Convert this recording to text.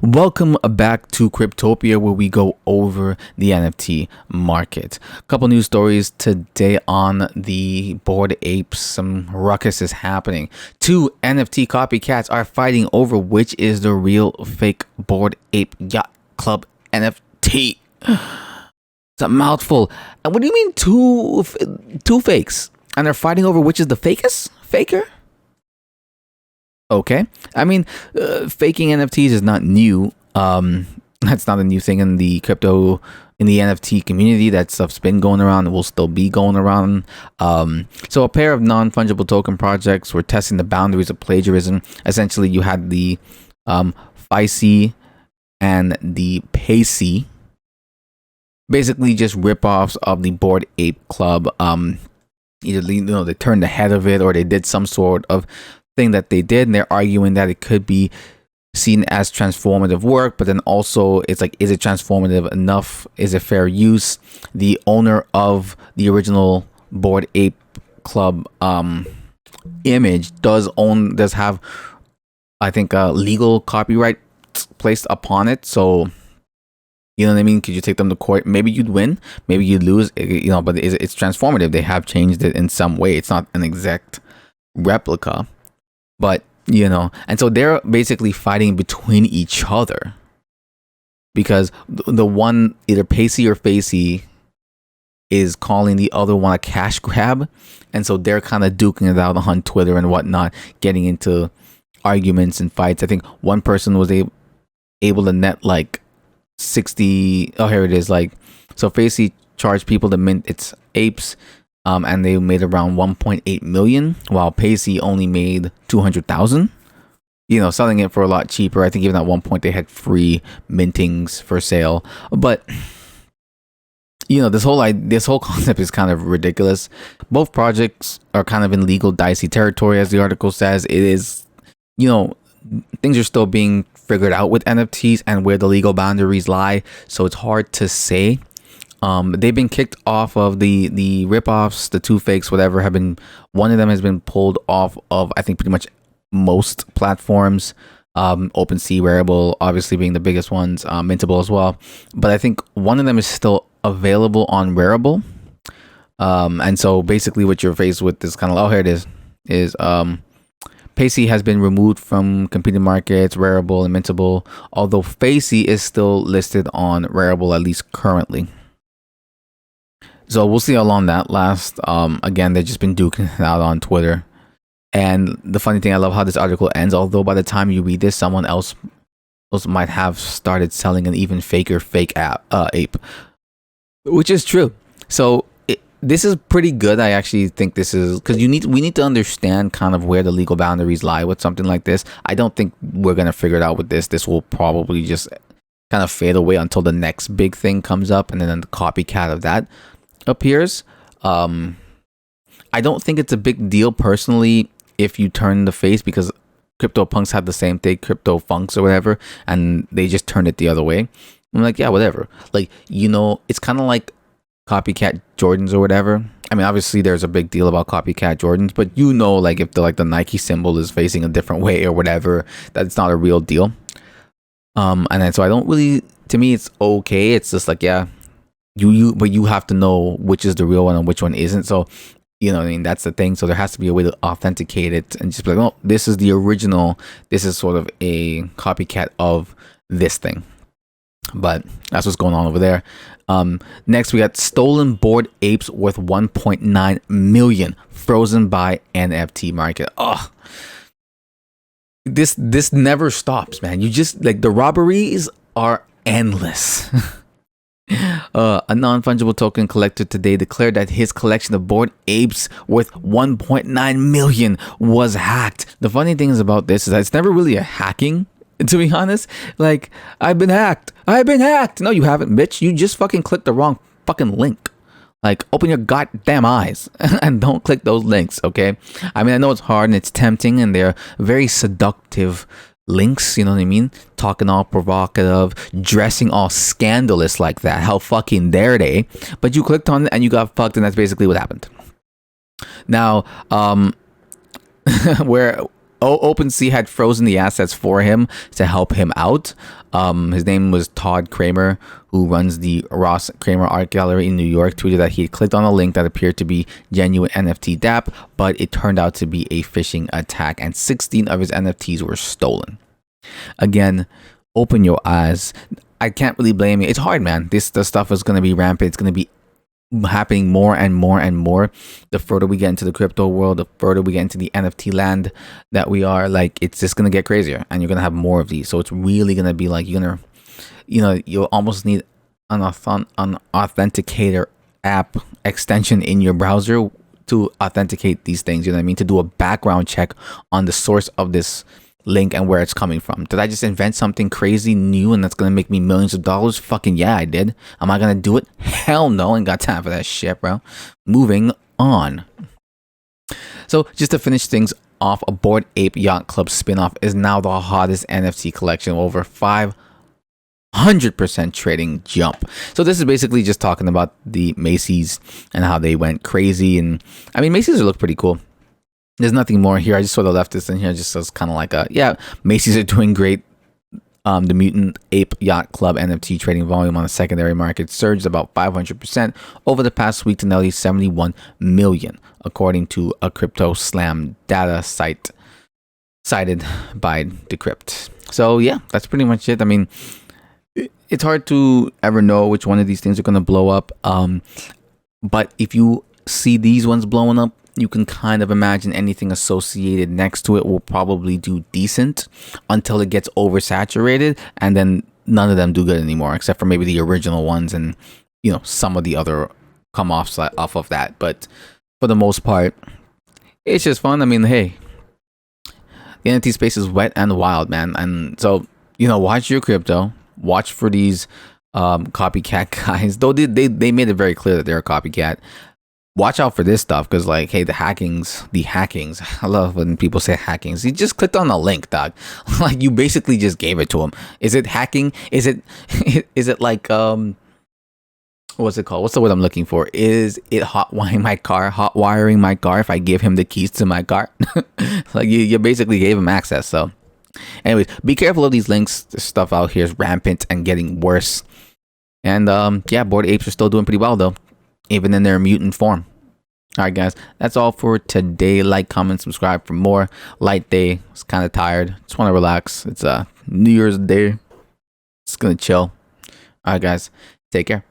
Welcome back to Cryptopia, where we go over the NFT market. A couple news stories today on the Bored Apes. Some ruckus is happening. Two NFT copycats are fighting over which is the real fake Bored Ape Yacht Club NFT. It's a mouthful. And what do you mean two fakes? And they're fighting over which is the faker? Okay. I mean, faking NFTs is not new. That's not a new thing in the NFT community. That stuff's been going around and will still be going around. So a pair of non-fungible token projects were testing the boundaries of plagiarism. Essentially, you had the BAYC and the BAYC, basically just rip-offs of the Bored Ape Club. Either they turned the head of it or they did some sort of thing that they did, and they're arguing that it could be seen as transformative work, but then also it's like, is it transformative enough? Is it fair use? The owner of the original Bored Ape Club image does have, I think, legal copyright placed upon it. So you know what I mean? Could you take them to court? Maybe you'd win, maybe you'd lose, but it's transformative. They have changed it in some way. It's not an exact replica. But, and so they're basically fighting between each other because the one, either BAYC or BAYC, is calling the other one a cash grab. And so they're kind of duking it out on Twitter and whatnot, getting into arguments and fights. I think one person was able to net like 60. Oh, here it is. So BAYC charged people to mint its apes. And they made around 1.8 million, while BAYC only made 200,000. Selling it for a lot cheaper. I think even at one point they had free mintings for sale. But this whole concept is kind of ridiculous. Both projects are kind of in legal dicey territory, as the article says. It is, things are still being figured out with NFTs and where the legal boundaries lie. So it's hard to say. They've been kicked off of the rip-offs, the two fakes, whatever. One of them has been pulled off of, I think, pretty much most platforms. OpenSea, Rarible, obviously being the biggest ones, Mintable as well. But I think one of them is still available on Rarible. And so basically what you're faced with is kind of, here it is BAYC has been removed from competing markets, Rarible and Mintable, although BAYC is still listed on Rarible, at least currently. So we'll see how long that lasts. Again, they've just been duking it out on Twitter. And the funny thing, I love how this article ends. Although by the time you read this, someone else might have started selling an even faker fake ape, which is true. So this is pretty good. I actually think this is because we need to understand kind of where the legal boundaries lie with something like this. I don't think we're gonna figure it out with this. This will probably just kind of fade away until the next big thing comes up, and then the copycat of that appears. I don't think it's a big deal personally if you turn the face, because CryptoPunks had the same thing, CryptoFunks or whatever, and they just turned it the other way. I'm like, yeah, whatever. It's kind of like copycat Jordans or whatever. I mean, obviously there's a big deal about copycat Jordans, but if the Nike symbol is facing a different way or whatever, that's not a real deal. And then so I don't really, to me it's okay. It's just like, yeah, but you have to know which is the real one and which one isn't. So that's the thing. So there has to be a way to authenticate it and just be like, oh, this is the original, this is sort of a copycat of this thing. But that's what's going on over there. Next we got stolen Bored Apes worth 1.9 million frozen by NFT market. Oh, this never stops, man. You just the robberies are endless. A non-fungible token collector today declared that his collection of Bored Apes worth 1.9 million was hacked. The funny thing is about this is that it's never really a hacking, to be honest. I've been hacked. No, you haven't, bitch. You just fucking clicked the wrong fucking link. Open your goddamn eyes and don't click those links, okay? I mean, I know it's hard and it's tempting and they're very seductive links, you know what I mean? Talking all provocative, dressing all scandalous like that. How fucking dare they? But you clicked on it and you got fucked, and that's basically what happened. Now, where OpenSea had frozen the assets for him to help him out. His name was Todd Kramer, who runs the Ross Kramer Art Gallery in New York, tweeted that he had clicked on a link that appeared to be genuine NFT DApp, but it turned out to be a phishing attack, and 16 of his NFTs were stolen. Again, open your eyes. I can't really blame you. It's hard, man. The stuff is going to be rampant. It's going to be happening more and more and more the further we get into the crypto world, the further we get into the NFT land that we are. Like, it's just gonna get crazier, and you're gonna have more of these. So it's really gonna be like, you'll almost need an authenticator app extension in your browser to authenticate these things. You know what I mean? To do a background check on the source of this link and where it's coming from. Did I just invent something crazy new and that's gonna make me millions of dollars? Fucking yeah, I did. Am I gonna do it? Hell no, ain't got time for that shit, bro. Moving on. So just to finish things off, a Bored Ape Yacht Club spinoff is now the hottest NFT collection, over 500% trading jump. So this is basically just talking about the Macy's and how they went crazy. And I mean, Macy's look pretty cool. There's nothing more here. I just sort of left this in here just as kind of like Macy's are doing great. The Mutant Ape Yacht Club NFT trading volume on the secondary market surged about 500% over the past week to nearly 71 million, according to a Crypto Slam data site cited by Decrypt. So yeah, that's pretty much it. I mean, it's hard to ever know which one of these things are going to blow up. But if you see these ones blowing up, you can kind of imagine anything associated next to it will probably do decent until it gets oversaturated, and then none of them do good anymore, except for maybe the original ones and some of the other come off of that. But for the most part, it's just fun. I mean, hey, the NFT space is wet and wild, man. And so watch your crypto, watch for these copycat guys. Though they made it very clear that they're a copycat. Watch out for this stuff, because like, hey, the hackings, I love when people say hackings. You just clicked on a link, dog. Like, you basically just gave it to him. Is it hacking? Is it like what's it called? What's the word I'm looking for? Is it hotwiring my car if I give him the keys to my car? Like, you basically gave him access. So anyways, be careful of these links. This stuff out here is rampant and getting worse. And Bored Apes are still doing pretty well though, even in their mutant form. All right, guys, that's all for today. Like, comment, subscribe for more. Light day. It's kind of tired. Just want to relax. It's New Year's Day. Just gonna chill. All right, guys, take care.